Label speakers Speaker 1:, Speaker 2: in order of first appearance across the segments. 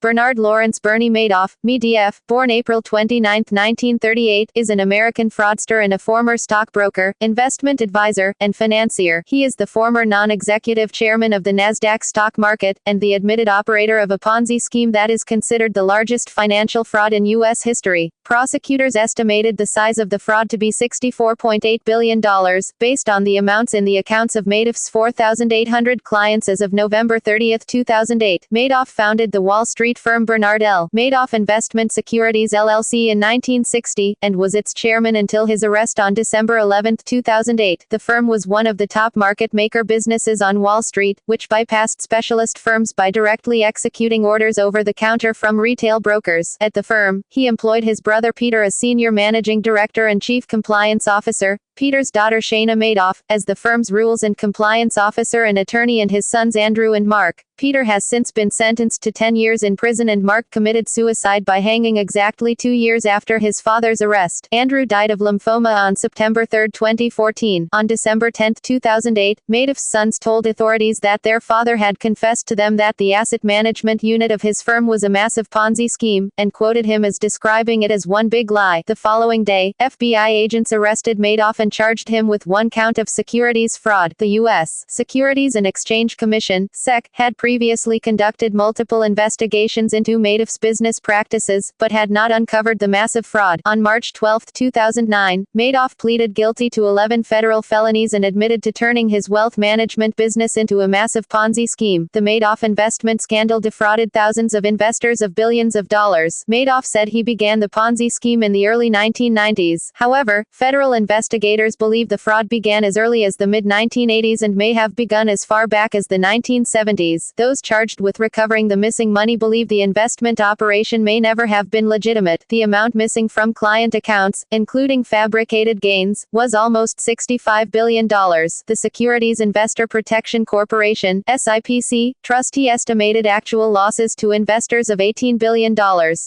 Speaker 1: Bernard Lawrence Bernie Madoff, MEDF, born April 29, 1938, is an American fraudster and a former stockbroker, investment advisor, and financier. He is the former non-executive chairman of the NASDAQ stock market, and the admitted operator of a Ponzi scheme that is considered the largest financial fraud in U.S. history. Prosecutors estimated the size of the fraud to be $64.8 billion, based on the amounts in the accounts of Madoff's 4,800 clients as of November 30, 2008. Madoff founded the Wall Street firm Bernard L. Madoff Investment Securities LLC in 1960, and was its chairman until his arrest on December 11, 2008. The firm was one of the top market maker businesses on Wall Street, which bypassed specialist firms by directly executing orders over the counter from retail brokers. At the firm, he employed his brother Peter as senior managing director and chief compliance officer, Peter's daughter Shana Madoff, as the firm's rules and compliance officer and attorney, and his sons Andrew and Mark. Peter has since been sentenced to 10 years in prison, and Mark committed suicide by hanging exactly 2 years after his father's arrest. Andrew died of lymphoma on September 3, 2014. On December 10, 2008, Madoff's sons told authorities that their father had confessed to them that the asset management unit of his firm was a massive Ponzi scheme, and quoted him as describing it as one big lie. The following day, FBI agents arrested Madoff and charged him with 1 count of securities fraud. The U.S. Securities and Exchange Commission (SEC) had previously conducted multiple investigations into Madoff's business practices, but had not uncovered the massive fraud. On March 12, 2009, Madoff pleaded guilty to 11 federal felonies and admitted to turning his wealth management business into a massive Ponzi scheme. The Madoff investment scandal defrauded thousands of investors of billions of dollars. Madoff said he began the Ponzi scheme in the early 1990s. However, federal investigators believe the fraud began as early as the mid-1980s and may have begun as far back as the 1970s. Those charged with recovering the missing money believe the investment operation may never have been legitimate. The amount missing from client accounts, including fabricated gains, was almost $65 billion. The Securities Investor Protection Corporation (SIPC) trustee estimated actual losses to investors of $18 billion.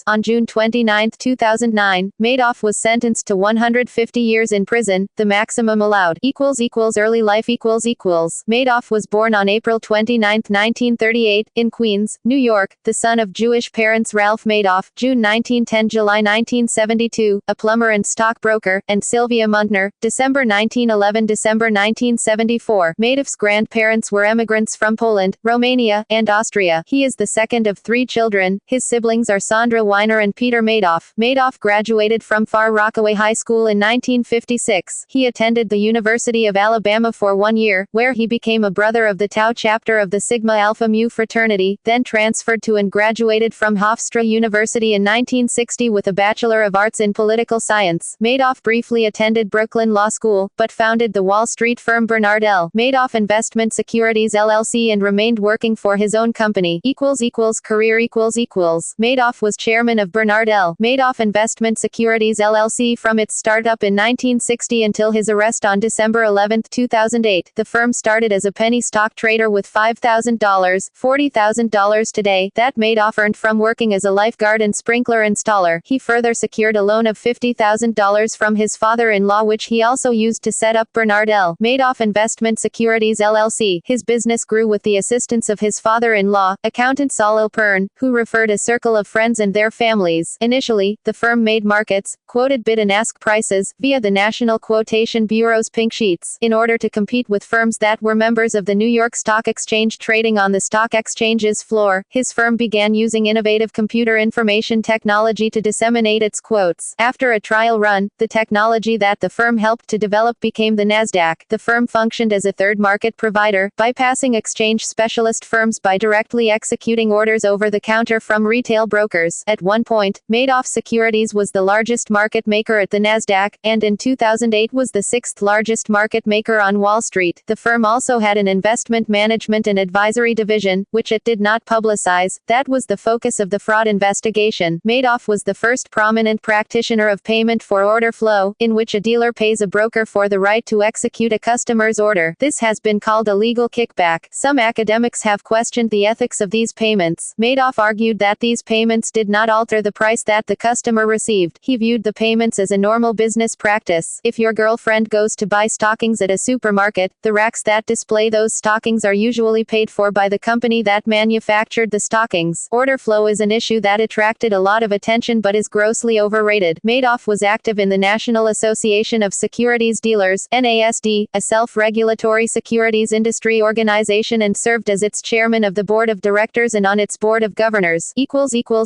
Speaker 1: On June 29, 2009, Madoff was sentenced to 150 years in prison, the maximum allowed. Early life Madoff was born on April 29, 1938, in Queens, New York, the son of Jewish parents Ralph Madoff, June 1910–July 1972, a plumber and stockbroker, and Sylvia Muntner, December 1911–December 1974. Madoff's grandparents were immigrants from Poland, Romania, and Austria. He is the second of 3 children. His siblings are Sandra Weiner and Peter Madoff. Madoff graduated from Far Rockaway High School in 1956. He attended the University of Alabama for 1 year, where he became a brother of the Tau chapter of the Sigma Alpha Mu fraternity, then transferred to and graduated from Hofstra University in 1960 with a Bachelor of Arts in Political Science. Madoff briefly attended Brooklyn Law School, but founded the Wall Street firm Bernard L. Madoff Investment Securities LLC and remained working for his own company. Career Madoff was chairman of Bernard L. Madoff Investment Securities LLC from its startup in 1960 until his arrest on December 11, 2008. The firm started as a penny stock trader with $5,000, $40,000 today, that Madoff earned from working as a lifeguard and sprinkler installer. He further secured a loan of $50,000 from his father-in-law, which he also used to set up Bernard L. Madoff Investment Securities LLC. His business grew with the assistance of his father-in-law, accountant Saul Alpern, who referred a circle of friends and their families. Initially, the firm made markets, quoted bid and ask prices, via the National Quotation Bureau's pink sheets. In order to compete with firms that were members of the New York Stock Exchange trading on the stock exchange's floor, his firm began using innovative computer information technology to disseminate its quotes. After a trial run, the technology that the firm helped to develop became the NASDAQ. The firm functioned as a third market provider, bypassing exchange specialist firms by directly executing orders over the counter from retail brokers. At one point, Madoff Securities was the largest market maker at the NASDAQ, and in 2008 was the 6th largest market maker on Wall Street. The firm also had an investment management and advisory division, which it did not publicize. That was the focus of the fraud investigation. Madoff was the first prominent practitioner of payment for order flow, in which a dealer pays a broker for the right to execute a customer's order. This has been called a legal kickback. Some academics have questioned the ethics of these payments. Madoff argued that these payments did not alter the price that the customer received. He viewed the payments as a normal business practice. If your girlfriend goes to buy stockings at a supermarket, the racks that display those stockings are usually paid for by the company that manufactured the stockings. Order flow is an issue that attracted a lot of attention but is grossly overrated. Madoff was active in the National Association of Securities Dealers, NASD, a self-regulatory securities industry organization, and served as its chairman of the board of directors and on its board of governors.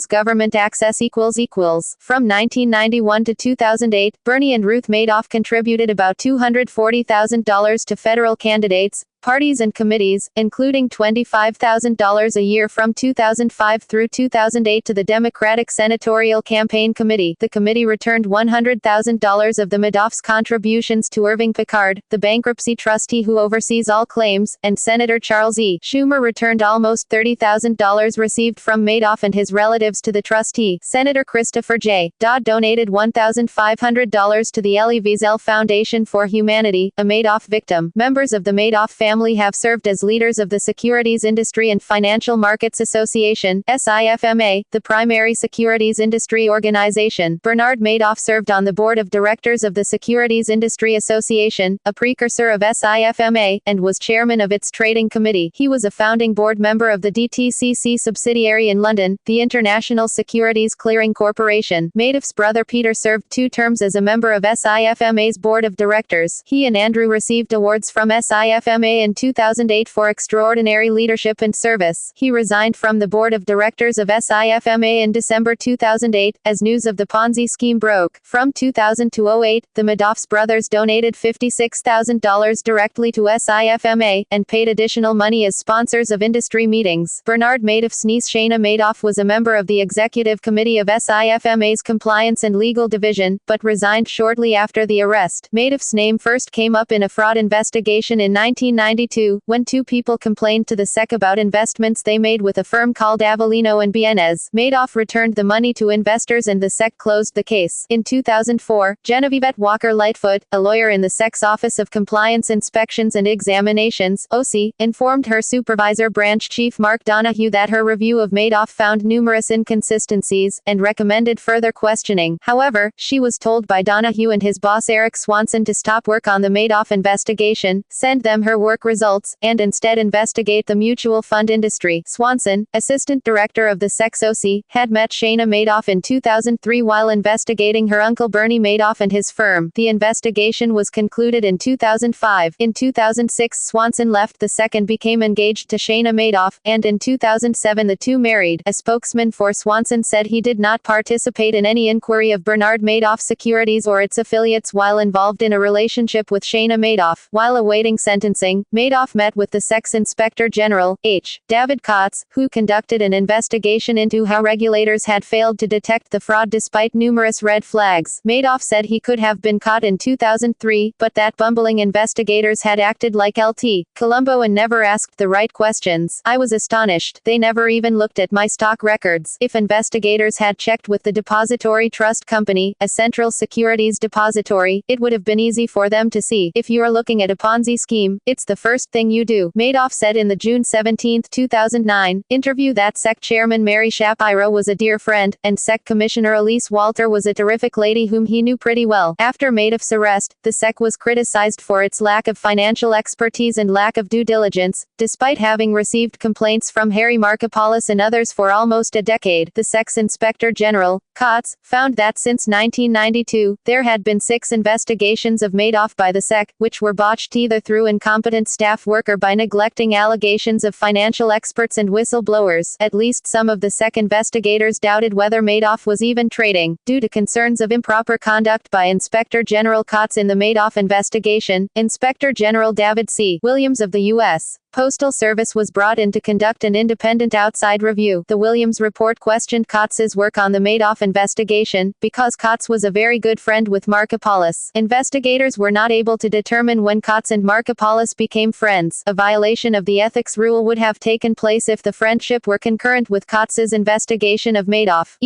Speaker 1: Government access From 1991 to 2008, Bernie and Ruth Madoff contributed about $240,000 to federal candidates, parties and committees, including $25,000 a year from 2005 through 2008 to the Democratic Senatorial Campaign Committee. The committee returned $100,000 of the Madoff's contributions to Irving Picard, the bankruptcy trustee who oversees all claims, and Senator Charles E. Schumer returned almost $30,000 received from Madoff and his relatives to the trustee. Senator Christopher J. Dodd donated $1,500 to the Elie Wiesel Foundation for Humanity, a Madoff victim. Members of the Madoff family have served as leaders of the Securities Industry and Financial Markets Association, SIFMA, the primary securities industry organization. Bernard Madoff served on the board of directors of the Securities Industry Association, a precursor of SIFMA, and was chairman of its trading committee. He was a founding board member of the DTCC subsidiary in London, the International Securities Clearing Corporation. Madoff's brother Peter served 2 terms as a member of SIFMA's board of directors. He and Andrew received awards from SIFMA in 2008 for extraordinary leadership and service. He resigned from the board of directors of SIFMA in December 2008, as news of the Ponzi scheme broke. From 2000 to 2008, the Madoff's brothers donated $56,000 directly to SIFMA, and paid additional money as sponsors of industry meetings. Bernard Madoff's niece Shana Madoff was a member of the executive committee of SIFMA's Compliance and Legal Division, but resigned shortly after the arrest. Madoff's name first came up in a fraud investigation in 1992, when 2 people complained to the SEC about investments they made with a firm called Avellino and Bienes. Madoff returned the money to investors and the SEC closed the case. In 2004, Genevieve Walker Lightfoot, a lawyer in the SEC's Office of Compliance Inspections and Examinations, OC, informed her supervisor branch chief Mark Donahue that her review of Madoff found numerous inconsistencies, and recommended further questioning. However, she was told by Donahue and his boss Eric Swanson to stop work on the Madoff investigation, send them her work results, and instead investigate the mutual fund industry. Swanson, assistant director of the SEC's OC, had met Shana Madoff in 2003 while investigating her uncle Bernie Madoff and his firm. The investigation was concluded in 2005. In 2006, Swanson left the SEC and became engaged to Shana Madoff, and in 2007 the two married. A spokesman for Swanson said he did not participate in any inquiry of Bernard Madoff Securities or its affiliates while involved in a relationship with Shana Madoff. While awaiting sentencing, Madoff met with the SEC's Inspector General, H. David Kotz, who conducted an investigation into how regulators had failed to detect the fraud despite numerous red flags. Madoff said he could have been caught in 2003, but that bumbling investigators had acted like LT Columbo and never asked the right questions. I was astonished. They never even looked at my stock records. If investigators had checked with the Depository Trust Company, a central securities depository, it would have been easy for them to see. If you're looking at a Ponzi scheme, it's the first thing you do, Madoff said in the June 17, 2009, interview that SEC Chairman Mary Shapiro was a dear friend, and SEC Commissioner Elise Walter was a terrific lady whom he knew pretty well. After Madoff's arrest, the SEC was criticized for its lack of financial expertise and lack of due diligence, despite having received complaints from Harry Markopolos and others for almost a decade. The SEC's Inspector General, Kotz, found that since 1992, there had been 6 investigations of Madoff by the SEC, which were botched either through incompetent staff work or by neglecting allegations of financial experts and whistleblowers. At least some of the SEC investigators doubted whether Madoff was even trading. Due to concerns of improper conduct by Inspector General Kotz in the Madoff investigation, Inspector General David C. Williams of the U.S. Postal Service was brought in to conduct an independent outside review. The Williams report questioned Kotz's work on the Madoff investigation, because Kotz was a very good friend with Markopolos. Investigators were not able to determine when Kotz and Markopolos became friends. A violation of the ethics rule would have taken place if the friendship were concurrent with Kotz's investigation of Madoff.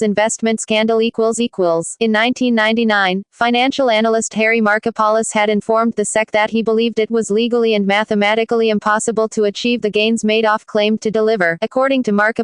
Speaker 1: Investment scandal In 1999, financial analyst Harry Markopolos had informed the SEC that he believed it was legally and mathematically impossible to achieve the gains Madoff claimed to deliver. According to marke,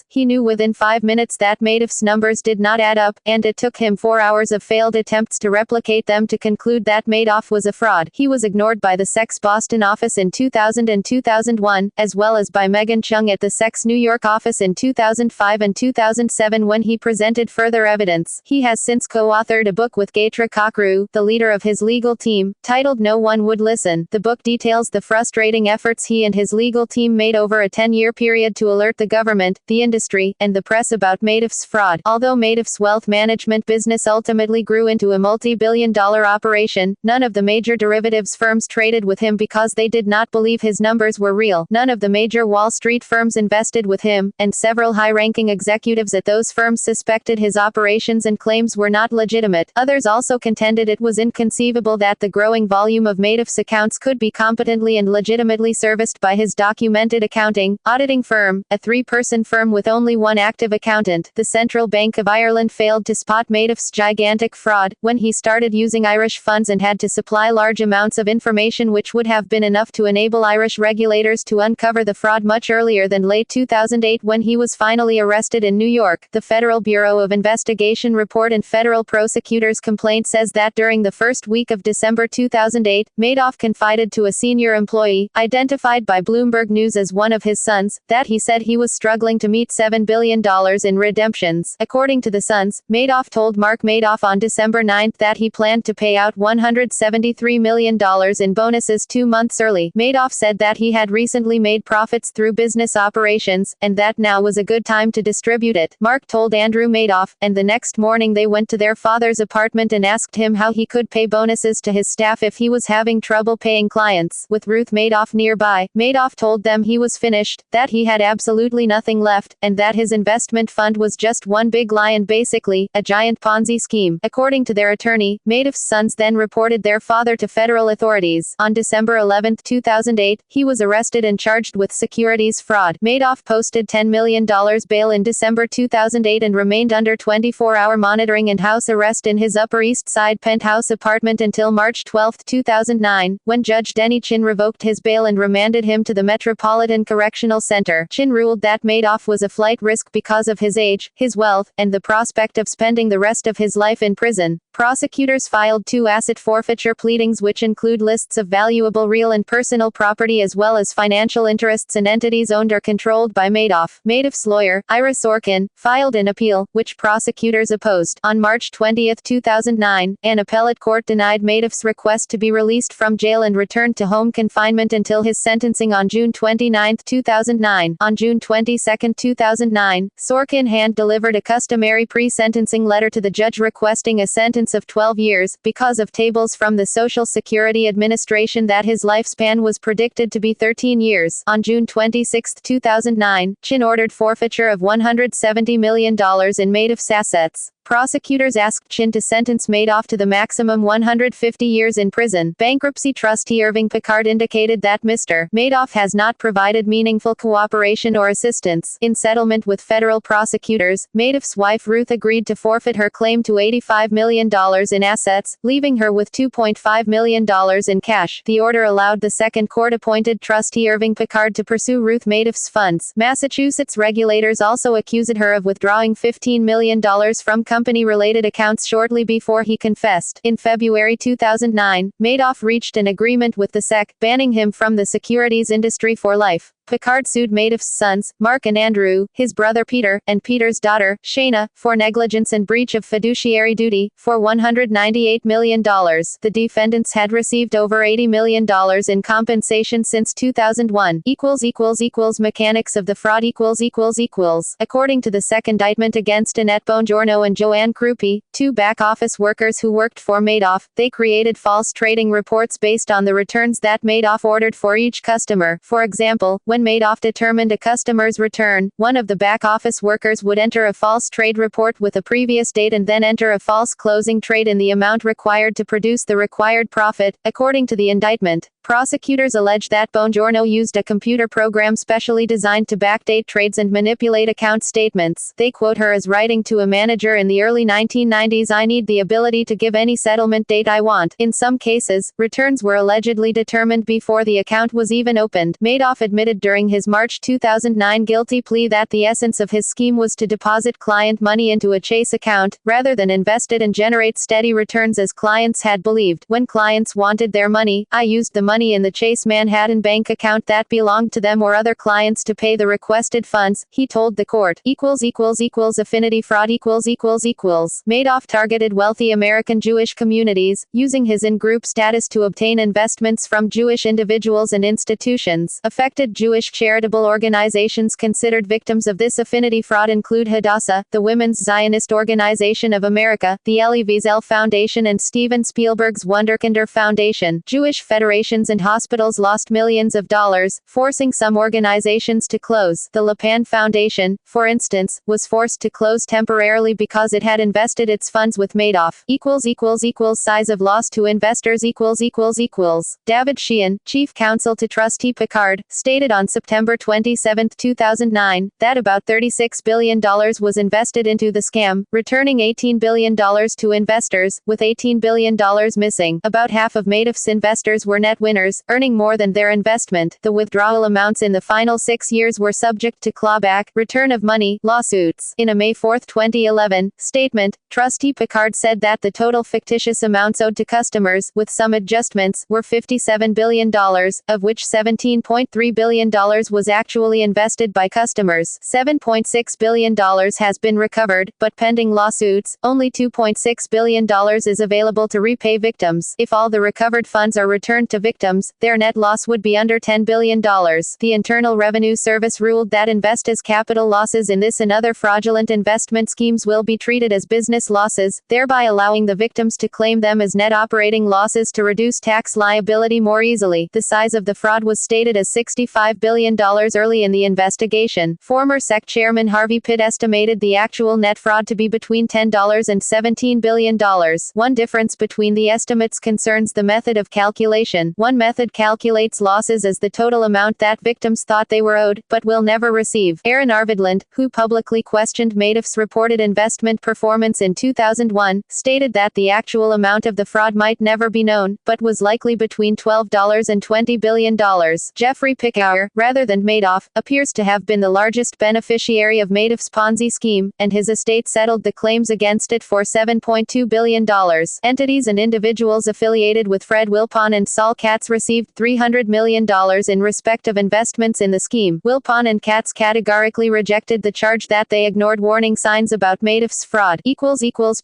Speaker 1: he knew within 5 minutes that Madoff's numbers did not add up, and it took him 4 hours of failed attempts to replicate them to conclude that Madoff was a fraud. He was ignored by the SEC's Boston office in 2000 and 2001, as well as by Megan Chung at the SEC's New York office in 2005 and 2007 when he presented further evidence. He has since co-authored a book with Gayatri Kakru, the leader of his legal team, titled No One Would Listen. The book details the frustrating efforts he and his legal team made over a 10-year period to alert the government, the industry, and the press about Madoff's fraud. Although Madoff's wealth management business ultimately grew into a multi-billion-dollar operation, none of the major derivatives firms traded with him because they did not believe his numbers were real. None of the major Wall Street firms invested with him, and several high-ranking executives at those firms suspected his operations and claims were not legitimate. Others also contended it was inconceivable that the growing volume of Madoff's accounts could be competently and legitimately serviced by his documented accounting, auditing firm, a 3-person firm with only one active accountant. The Central Bank of Ireland failed to spot Madoff's gigantic fraud when he started using Irish funds and had to supply large amounts of information which would have been enough to enable Irish regulators to uncover the fraud much earlier than late 2008 when he was finally arrested in New York. The Federal Bureau of Investigation report and federal prosecutor's complaint says that during the first week of December 2008, Madoff confided to a senior employee, identified by Bloomberg News as one of his sons, that he said he was struggling to meet $7 billion in redemptions. According to the Sons, Madoff told Mark Madoff on December 9 that he planned to pay out $173 million in bonuses 2 months early. Madoff said that he had recently made profits through business operations, and that now was a good time to distribute it. Mark told Andrew Madoff, and the next morning they went to their father's apartment and asked him how he could pay bonuses to his staff if he was having trouble paying clients. With Ruth Madoff nearby, Madoff told them he was finished, that he had absolutely nothing left, and that his investment fund was just one big lie and basically, a giant Ponzi scheme. According to their attorney, Madoff's sons then reported their father to federal authorities. On December 11, 2008, he was arrested and charged with securities fraud. Madoff posted $10 million bail in December 2008 and remained under 24-hour monitoring and house arrest in his Upper East Side penthouse apartment until March 12, 2009, when Judge Denny Chin revoked his bail and remanded him to the Metropolitan Correctional Center. Chin ruled that Madoff was a flight risk because of his age, his wealth, and the prospect of spending the rest of his life in prison. Prosecutors filed 2 asset forfeiture pleadings which include lists of valuable real and personal property as well as financial interests and entities owned or controlled by Madoff. Madoff's lawyer, Ira Sorkin, filed an appeal, which prosecutors opposed. On March 20, 2009, an appellate court denied Madoff's request to be released from jail and returned to home confinement until his sentencing on June 29, 2009. On June 22, 2009, Sorkin hand-delivered a customary pre-sentencing letter to the judge requesting a sentence of 12 years, because of tables from the Social Security Administration that his lifespan was predicted to be 13 years. On June 26, 2009, Chin ordered forfeiture of $170 million in Madoff's assets. Prosecutors asked Chin to sentence Madoff to the maximum 150 years in prison. Bankruptcy trustee Irving Picard indicated that Mr. Madoff has not provided meaningful cooperation or assistance. In settlement with federal prosecutors, Madoff's wife Ruth agreed to forfeit her claim to $85 million in assets, leaving her with $2.5 million in cash. The order allowed the second court-appointed trustee Irving Picard to pursue Ruth Madoff's funds. Massachusetts regulators also accused her of withdrawing $15 million from company-related accounts shortly before he confessed. In February 2009, Madoff reached an agreement with the SEC, banning him from the securities industry for life. Picard sued Madoff's sons, Mark and Andrew, his brother Peter, and Peter's daughter, Shayna, for negligence and breach of fiduciary duty, for $198 million. The defendants had received over $80 million in compensation since 2001. Mechanics of the fraud According to the SEC indictment against Annette Bongiorno and Joanne Krupe, 2 back-office workers who worked for Madoff, they created false trading reports based on the returns that Madoff ordered for each customer. For example, When Madoff determined a customer's return, one of the back-office workers would enter a false trade report with a previous date and then enter a false closing trade in the amount required to produce the required profit, according to the indictment. Prosecutors allege that Bongiorno used a computer program specially designed to backdate trades and manipulate account statements. They quote her as writing to a manager in the early 1990s, "I need the ability to give any settlement date I want." In some cases, returns were allegedly determined before the account was even opened. Madoff admitted during his March 2009 guilty plea that the essence of his scheme was to deposit client money into a Chase account, rather than invest it and generate steady returns as clients had believed. "When clients wanted their money, I used the money in the Chase Manhattan bank account that belonged to them or other clients to pay the requested funds," he told the court. Affinity fraud Madoff targeted wealthy American Jewish communities, using his in-group status to obtain investments from Jewish individuals and institutions. Affected Jewish charitable organizations considered victims of this affinity fraud include Hadassah, the Women's Zionist Organization of America, the Elie Wiesel Foundation and Steven Spielberg's Wunderkinder Foundation. Jewish federations and hospitals lost millions of dollars, forcing some organizations to close. The Lipan Foundation, for instance, was forced to close temporarily because it had invested its funds with Madoff. Size of loss to investors David Sheehan, chief counsel to trustee Picard, stated on September 27, 2009, that about $36 billion was invested into the scam, returning $18 billion to investors, with $18 billion missing. About half of Madoff's investors were net winners, earning more than their investment. The withdrawal amounts in the final 6 years were subject to clawback, return of money, lawsuits. In a May 4, 2011, statement, trustee Picard said that the total fictitious amounts owed to customers, with some adjustments, were $57 billion, of which $17.3 billion was actually invested by customers. $7.6 billion has been recovered, but pending lawsuits, only $2.6 billion is available to repay victims. If all the recovered funds are returned to victims, their net loss would be under $10 billion. The Internal Revenue Service ruled that investors' capital losses in this and other fraudulent investment schemes will be treated as business losses, thereby allowing the victims to claim them as net operating losses to reduce tax liability more easily. The size of the fraud was stated as $65 billion early in the investigation. Former SEC Chairman Harvey Pitt estimated the actual net fraud to be between $10 and $17 billion. One difference between the estimates concerns the method of calculation. One method calculates losses as the total amount that victims thought they were owed, but will never receive. Aaron Arvidland, who publicly questioned Madoff's reported investment performance in 2001, stated that the actual amount of the fraud might never be known, but was likely between $12 and $20 billion. Jeffrey Pickauer, rather than Madoff, appears to have been the largest beneficiary of Madoff's Ponzi scheme, and his estate settled the claims against it for $7.2 billion. Entities and individuals affiliated with Fred Wilpon and Saul Katz received $300 million in respect of investments in the scheme. Wilpon and Katz categorically rejected the charge that they ignored warning signs about Madoff's fraud.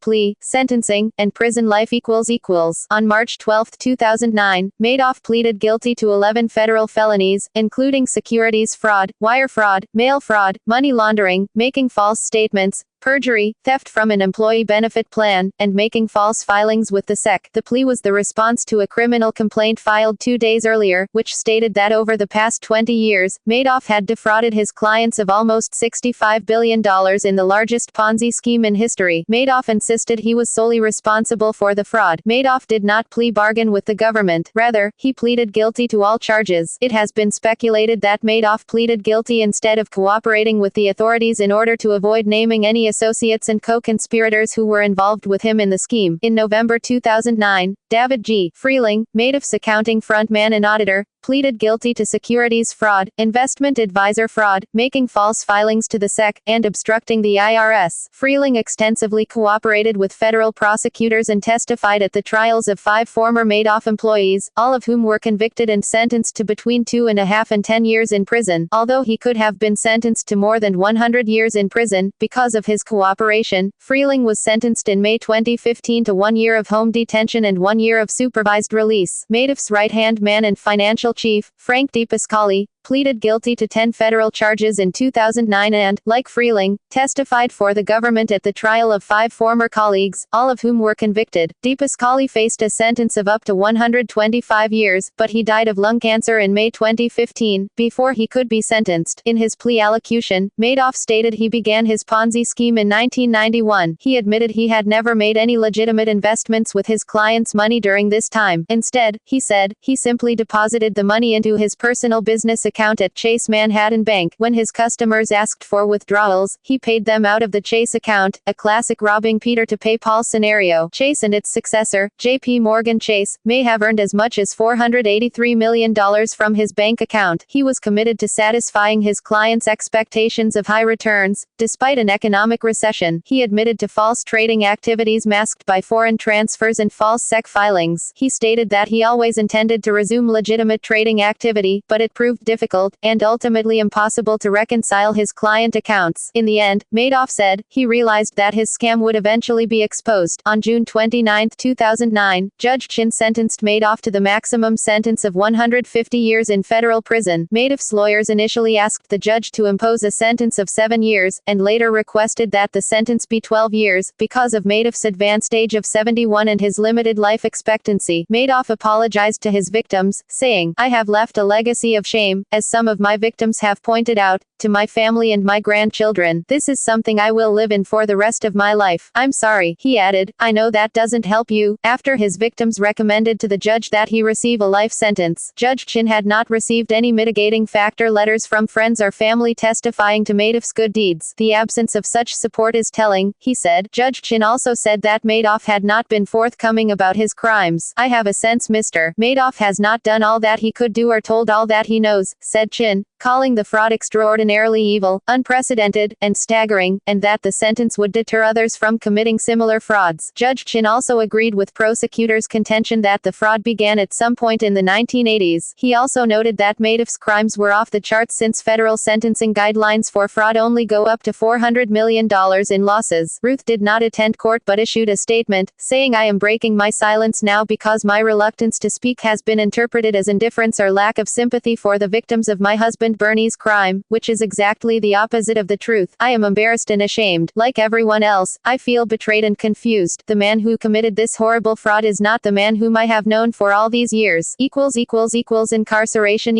Speaker 1: Plea, sentencing, and prison life On March 12, 2009, Madoff pleaded guilty to 11 federal felonies, including securities fraud, wire fraud, mail fraud, money laundering, making false statements, perjury, theft from an employee benefit plan, and making false filings with the SEC. The plea was the response to a criminal complaint filed 2 days earlier, which stated that over the past 20 years, Madoff had defrauded his clients of almost $65 billion in the largest Ponzi scheme in history. Madoff insisted he was solely responsible for the fraud. Madoff did not plea bargain with the government. Rather, he pleaded guilty to all charges. It has been speculated that Madoff pleaded guilty instead of cooperating with the authorities in order to avoid naming any associates and co-conspirators who were involved with him in the scheme. In November 2009, David G. Freeling, Madoff's accounting frontman and auditor, pleaded guilty to securities fraud, investment advisor fraud, making false filings to the SEC, and obstructing the IRS. Freeling extensively cooperated with federal prosecutors and testified at the trials of 5 former Madoff employees, all of whom were convicted and sentenced to between 2.5 and 10 years in prison. Although he could have been sentenced to more than 100 years in prison, because of his cooperation, Freeling was sentenced in May 2015 to 1 year of home detention and 1 year of supervised release. Madoff's right-hand man and financial chief, Frank DePascali, pleaded guilty to 10 federal charges in 2009 and, like Freeling, testified for the government at the trial of 5 former colleagues, all of whom were convicted. Pasquale faced a sentence of up to 125 years, but he died of lung cancer in May 2015, before he could be sentenced. In his plea allocution, Madoff stated he began his Ponzi scheme in 1991. He admitted he had never made any legitimate investments with his clients' money during this time. Instead, he said, he simply deposited the money into his personal business account at Chase Manhattan Bank. When his customers asked for withdrawals, he paid them out of the Chase account, a classic robbing Peter to pay Paul scenario. Chase and its successor, J.P. Morgan Chase, may have earned as much as $483 million from his bank account. He was committed to satisfying his clients' expectations of high returns, despite an economic recession. He admitted to false trading activities masked by foreign transfers and false SEC filings. He stated that he always intended to resume legitimate trading activity, but it proved difficult, and ultimately impossible to reconcile his client accounts. In the end, Madoff said, he realized that his scam would eventually be exposed. On June 29, 2009, Judge Chin sentenced Madoff to the maximum sentence of 150 years in federal prison. Madoff's lawyers initially asked the judge to impose a sentence of 7 years, and later requested that the sentence be 12 years, because of Madoff's advanced age of 71 and his limited life expectancy. Madoff apologized to his victims, saying, I have left a legacy of shame, as some of my victims have pointed out, to my family and my grandchildren. This is something I will live in for the rest of my life. I'm sorry, he added. I know that doesn't help you. After his victims recommended to the judge that he receive a life sentence, Judge Chin had not received any mitigating factor letters from friends or family testifying to Madoff's good deeds. The absence of such support is telling, he said. Judge Chin also said that Madoff had not been forthcoming about his crimes. I have a sense Mr. Madoff has not done all that he could do or told all that he knows, said Chin, calling the fraud extraordinarily evil, unprecedented, and staggering, and that the sentence would deter others from committing similar frauds. Judge Chin also agreed with prosecutors' contention that the fraud began at some point in the 1980s. He also noted that Madoff's crimes were off the charts since federal sentencing guidelines for fraud only go up to $400 million in losses. Ruth did not attend court but issued a statement, saying I am breaking my silence now because my reluctance to speak has been interpreted as indifference or lack of sympathy for the victims of my husband Bernie's crime, which is exactly the opposite of the truth. I am embarrassed and ashamed. Like everyone else, I feel betrayed and confused. The man who committed this horrible fraud is not the man whom I have known for all these years. Incarceration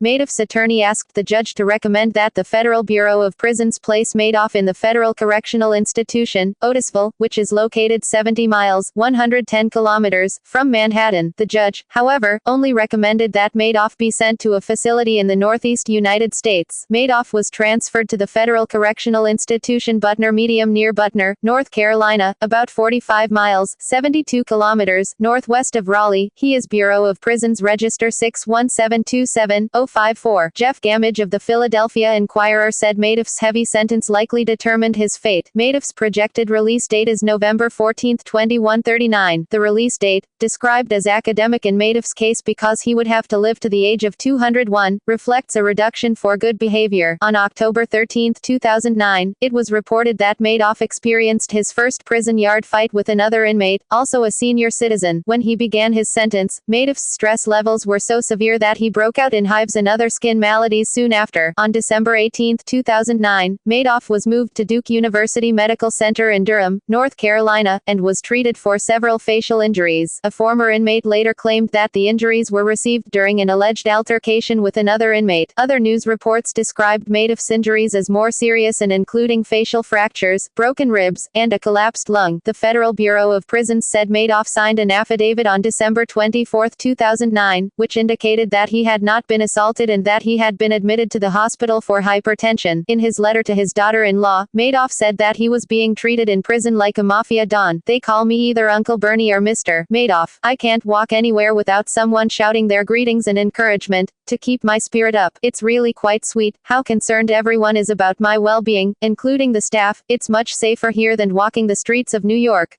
Speaker 1: Madoff's attorney asked the judge to recommend that the Federal Bureau of Prisons place Madoff in the Federal Correctional Institution, Otisville, which is located 70 miles, 110 kilometers, from Manhattan. The judge, however, only recommended that Madoff be sent to a facility in the Northeast United States. Madoff was transferred to the Federal Correctional Institution Butner Medium near Butner, North Carolina, about 45 miles, 72 kilometers, northwest of Raleigh. He is Bureau of Prisons Register 61727-054. Jeff Gamage of the Philadelphia Inquirer said Madoff's heavy sentence likely determined his fate. Madoff's projected release date is November 14, 2139. The release date, described as academic in Madoff's case because he would have to live to the age of 201, reflects a reduction for good behavior. On October 13, 2009, it was reported that Madoff experienced his first prison yard fight with another inmate, also a senior citizen. When he began his sentence, Madoff's stress levels were so severe that he broke out in hives and other skin maladies soon after. On December 18, 2009, Madoff was moved to Duke University Medical Center in Durham, North Carolina, and was treated for several facial injuries. A former inmate later claimed that the injuries were received during an alleged altercation with another inmate. Other news reports described Madoff's injuries as more serious and including facial fractures, broken ribs, and a collapsed lung. The Federal Bureau of Prisons said Madoff signed an affidavit on December 24, 2009, which indicated that he had not been assaulted and that he had been admitted to the hospital for hypertension. In his letter to his daughter-in-law, Madoff said that he was being treated in prison like a mafia don. They call me either Uncle Bernie or Mr. Madoff. I can't walk anywhere without someone shouting their greetings and encouragement to keep my spirit up. It's really quite sweet how concerned everyone is about my well-being, including the staff. It's much safer here than walking the streets of New York.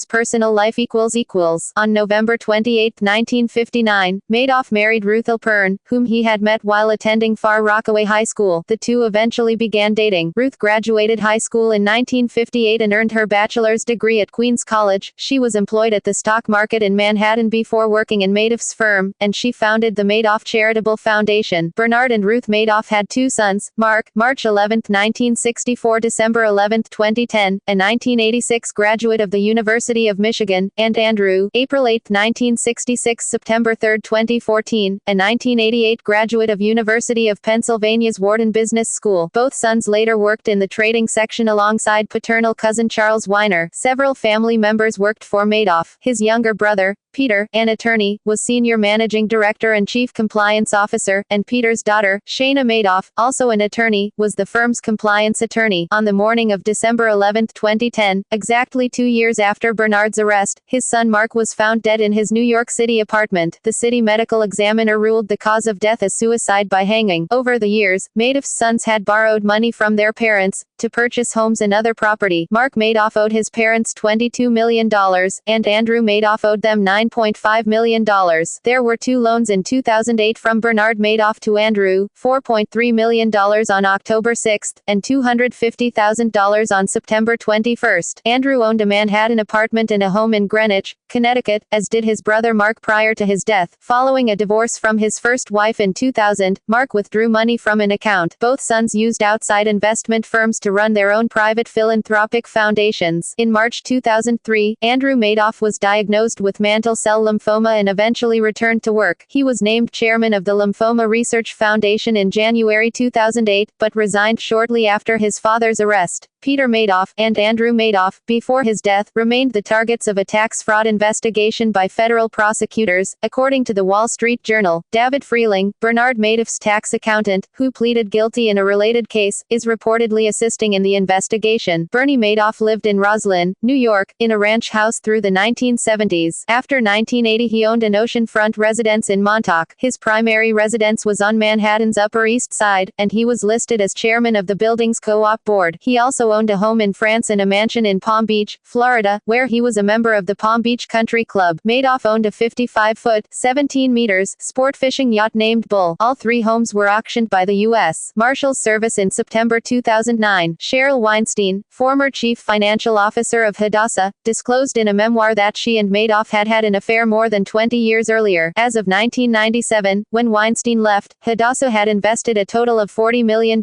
Speaker 1: Personal life On November 28, 1959, Madoff married Ruth Alpern, whom he had met while attending Far Rockaway High School. The two eventually began dating. Ruth graduated high school in 1958 and earned her bachelor's degree at Queens College. She was employed at the stock market in Manhattan before working in Madoff's firm, and she founded the Madoff Charitable Foundation. Bernard and Ruth Madoff had two sons, Mark, March 11, 1964 – December 11, 2010, a 1986 graduate of the University of Michigan, and Andrew, April 8, 1966 – September 3, 2014, a 1988 graduate of University of Pennsylvania's Wharton Business School. Both sons later worked in the trading section alongside paternal cousin Charles Weiner. Several family members worked for Madoff. His younger brother, Peter, an attorney, was senior managing director and chief compliance officer, and Peter's daughter, Shana Madoff, also an attorney, was the firm's compliance attorney. On the morning of December 11, 2010, exactly 2 years after Bernard's arrest, his son Mark was found dead in his New York City apartment. The city medical examiner ruled the cause of death as suicide by hanging. Over the years, Madoff's sons had borrowed money from their parents to purchase homes and other property. Mark Madoff owed his parents $22 million, and Andrew Madoff owed them $9.5 million. There were two loans in 2008 from Bernard Madoff to Andrew, $4.3 million on October 6, and $250,000 on September 21. Andrew owned a Manhattan apartment and a home in Greenwich, Connecticut, as did his brother Mark prior to his death. Following a divorce from his first wife in 2000, Mark withdrew money from an account. Both sons used outside investment firms to run their own private philanthropic foundations. In March 2003, Andrew Madoff was diagnosed with mantle cell lymphoma and eventually returned to work. He was named chairman of the Lymphoma Research Foundation in January 2008, but resigned shortly after his father's arrest. Peter Madoff and Andrew Madoff, before his death, remained the targets of a tax fraud investigation by federal prosecutors, according to the Wall Street Journal. David Freeling, Bernard Madoff's tax accountant, who pleaded guilty in a related case, is reportedly assisting in the investigation. Bernie Madoff lived in Roslyn, New York, in a ranch house through the 1970s. After 1980, he owned an oceanfront residence in Montauk. His primary residence was on Manhattan's Upper East Side, and he was listed as chairman of the building's co-op board. He also owned a home in France and a mansion in Palm Beach, Florida, where he was a member of the Palm Beach Country Club. Madoff owned a 55-foot (17 meters) sport fishing yacht named Bull. All three homes were auctioned by the U.S. Marshals Service in September 2009. Cheryl Weinstein, former chief financial officer of Hadassah, disclosed in a memoir that she and Madoff had had an affair more than 20 years earlier. As of 1997, when Weinstein left, Hadassah had invested a total of $40 million.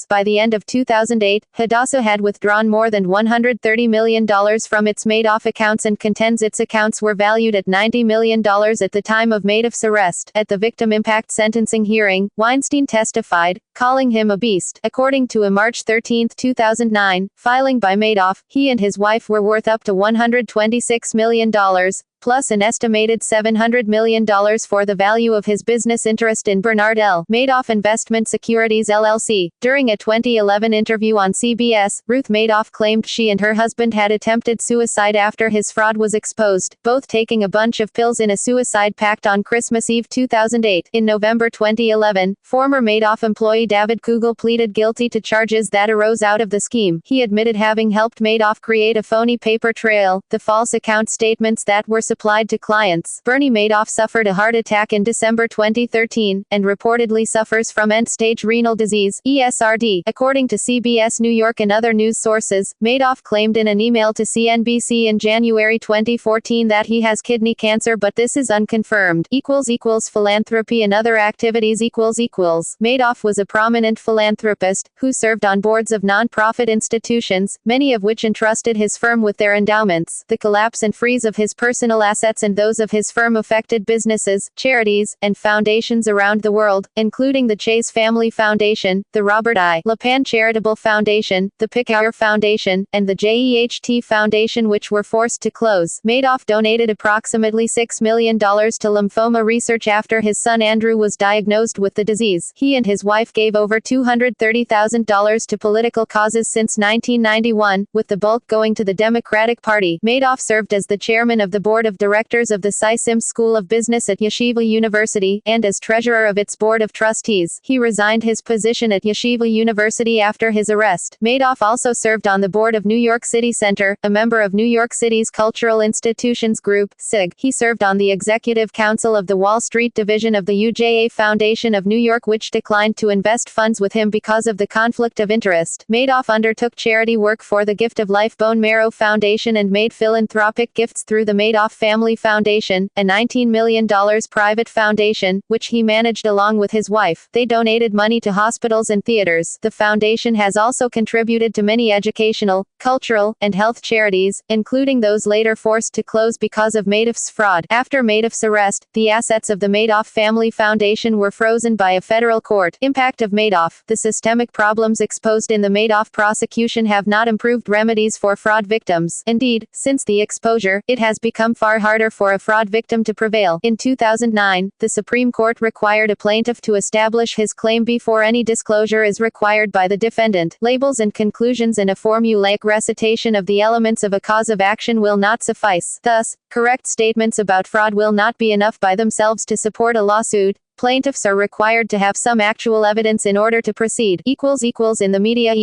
Speaker 1: By the end of 2008, Hadassah had withdrawn more than $130 million from its Madoff accounts and contends its accounts were valued at $90 million at the time of Madoff's arrest. At the victim impact sentencing hearing, Weinstein testified, calling him a beast. According to a March 13, 2009, filing by Madoff, he and his wife were worth up to $126 million, plus an estimated $700 million for the value of his business interest in Bernard L. Madoff Investment Securities LLC. During a 2011 interview on CBS, Ruth Madoff claimed she and her husband had attempted suicide after his fraud was exposed, both taking a bunch of pills in a suicide pact on Christmas Eve 2008. In November 2011, former Madoff employee David Kugel pleaded guilty to charges that arose out of the scheme. He admitted having helped Madoff create a phony paper trail, the false account statements that were supplied to clients. Bernie Madoff suffered a heart attack in December 2013, and reportedly suffers from end-stage renal disease, ESRD. According to CBS New York and other news sources, Madoff claimed in an email to CNBC in January 2014 that he has kidney cancer, but this is unconfirmed. Philanthropy and other activities Madoff was a prominent philanthropist, who served on boards of non-profit institutions, many of which entrusted his firm with their endowments. The collapse and freeze of his personal assets and those of his firm affected businesses, charities, and foundations around the world, including the Chase Family Foundation, the Robert I. LePan Charitable Foundation, the Picard Foundation, and the JEHT Foundation, which were forced to close. Madoff donated approximately $6 million to lymphoma research after his son Andrew was diagnosed with the disease. He and his wife gave over $230,000 to political causes since 1991, with the bulk going to the Democratic Party. Madoff served as the chairman of the board of directors of the Cy Sims School of Business at Yeshiva University, and as treasurer of its board of trustees. He resigned his position at Yeshiva University after his arrest. Madoff also served on the board of New York City Center, a member of New York City's Cultural Institutions Group, SIG. He served on the executive council of the Wall Street division of the UJA Foundation of New York, which declined to invest invest funds with him because of the conflict of interest. Madoff undertook charity work for the Gift of Life Bone Marrow Foundation and made philanthropic gifts through the Madoff Family Foundation, a $19 million private foundation, which he managed along with his wife. They donated money to hospitals and theaters. The foundation has also contributed to many educational, cultural, and health charities, including those later forced to close because of Madoff's fraud. After Madoff's arrest, the assets of the Madoff Family Foundation were frozen by a federal court. Impact of Madoff. The systemic problems exposed in the Madoff prosecution have not improved remedies for fraud victims. Indeed, since the exposure, it has become far harder for a fraud victim to prevail. In 2009, the Supreme Court required a plaintiff to establish his claim before any disclosure is required by the defendant. Labels and conclusions in a formulaic recitation of the elements of a cause of action will not suffice. Thus, correct statements about fraud will not be enough by themselves to support a lawsuit. Plaintiffs are required to have some actual evidence in order to proceed. In the media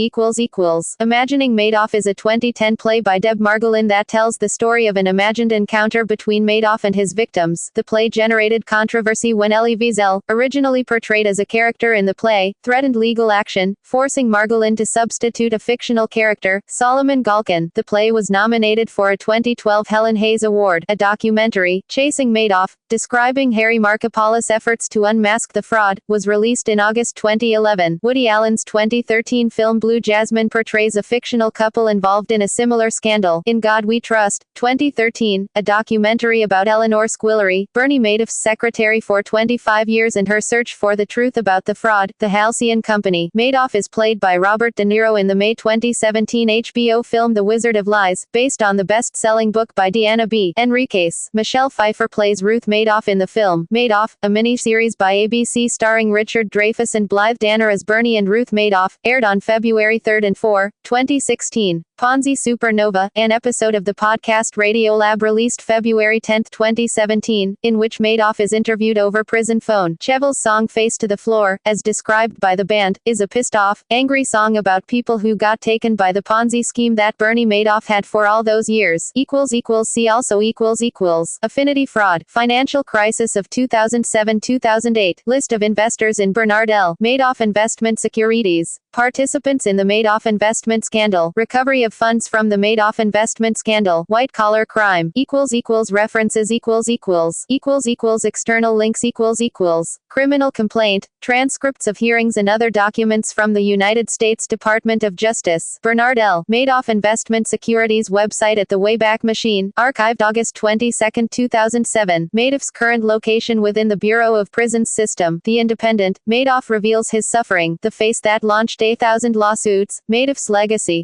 Speaker 1: Imagining Madoff is a 2010 play by Deb Margolin that tells the story of an imagined encounter between Madoff and his victims. The play generated controversy when Elie Wiesel, originally portrayed as a character in the play, threatened legal action, forcing Margolin to substitute a fictional character, Solomon Galkin. The play was nominated for a 2012 Helen Hayes Award. A documentary, Chasing Madoff, describing Harry Markopolos' efforts to unmask the fraud, was released in August 2011. Woody Allen's 2013 film Blue Jasmine portrays a fictional couple involved in a similar scandal. In God We Trust, 2013, a documentary about Eleanor Squillery, Bernie Madoff's secretary for 25 years and her search for the truth about the fraud, The Halcyon Company. Madoff is played by Robert De Niro in the May 2017 HBO film The Wizard of Lies, based on the best-selling book by Deanna B. Enriquez. Michelle Pfeiffer plays Ruth Madoff in the film Madoff, a mini-series by ABC starring Richard Dreyfuss and Blythe Danner as Bernie and Ruth Madoff, aired on February 3 and 4, 2016. Ponzi Supernova, an episode of the podcast Radiolab released February 10, 2017, in which Madoff is interviewed over prison phone. Chevel's song Face to the Floor, as described by the band, is a pissed-off, angry song about people who got taken by the Ponzi scheme that Bernie Madoff had for all those years. See also Affinity fraud, financial crisis of 2007-2008, list of investors in Bernard L. Madoff investment securities. Participants in the Madoff investment scandal. Recovery of funds from the Madoff investment scandal. White-collar crime. References. External links. Criminal complaint. Transcripts of hearings and other documents from the United States Department of Justice. Bernard L. Madoff Investment Securities website at the Wayback Machine. Archived August 22, 2007. Madoff's current location within the Bureau of Prisons system. The Independent. Madoff reveals his suffering. The face that launched 8,000 lawsuits. Madoff's legacy.